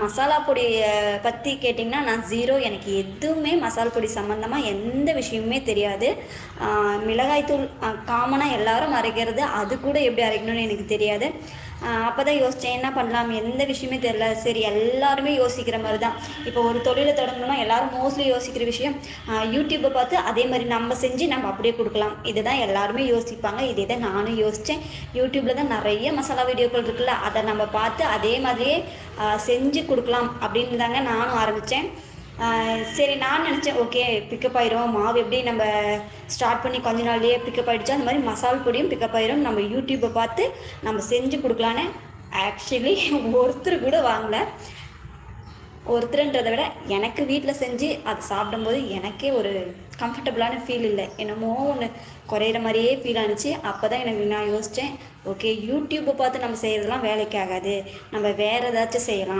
மசாலா பொடி பற்றி கேட்டிங்கன்னா நான் ஜீரோ. எனக்கு எதுவுமே மசாலா பொடி சம்மந்தமாக எந்த விஷயமுமே தெரியாது. மிளகாய்த்தூள் காமனாக எல்லாரும் அரைக்கிறது, அது கூட எப்படி அரைக்கணும்னு எனக்கு தெரியாது. அப்போ தான் யோசித்தேன் என்ன பண்ணலாம், எந்த விஷயமே தெரில. சரி எல்லாருமே யோசிக்கிற மாதிரி தான். இப்போ ஒரு தொழிலை தொடங்கணும்னா எல்லோரும் மோஸ்ட்லி யோசிக்கிற விஷயம் யூடியூப்பை பார்த்து அதே மாதிரி நம்ம செஞ்சு நம்ம அப்படியே கொடுக்கலாம். இதுதான் எல்லாருமே யோசிப்பாங்க. இதே தான் நானும் யோசித்தேன். யூடியூப்பில் தான் நிறைய மசாலா வீடியோக்கள் இருக்குல்ல, அதை நம்ம பார்த்து அதே மாதிரியே செஞ்சு கொடுக்கலாம் அப்படின்னு தாங்க நானும் ஆரம்பித்தேன். சரி நான் நினச்சேன் ஓகே பிக்கப் ஆயிரும், மாவு எப்படி நம்ம ஸ்டார்ட் பண்ணி கொஞ்ச நாள்லேயே பிக்கப் ஆகிடுச்சா, அந்த மாதிரி மசால் பொடியும் பிக்கப் ஆயிரும், நம்ம யூடியூப்பை பார்த்து நம்ம செஞ்சு கொடுக்கலான்னு. ஆக்சுவலி ஒருத்தர் கூட வாங்கலை. ஒருத்தருன்றதை விட எனக்கு வீட்டில் செஞ்சு அதை சாப்பிடும்போது எனக்கே ஒரு கம்ஃபர்டபுளான ஃபீல் இல்லை, என்னமோ ஒன்று குறையிற மாதிரியே ஃபீல் ஆனிச்சு. அப்போ தான் நான் யோசித்தேன், ஓகே யூடியூப்பை பார்த்து நம்ம செய்கிறதெல்லாம் வேலைக்கு ஆகாது, நம்ம வேறு ஏதாச்சும் செய்யலாம்.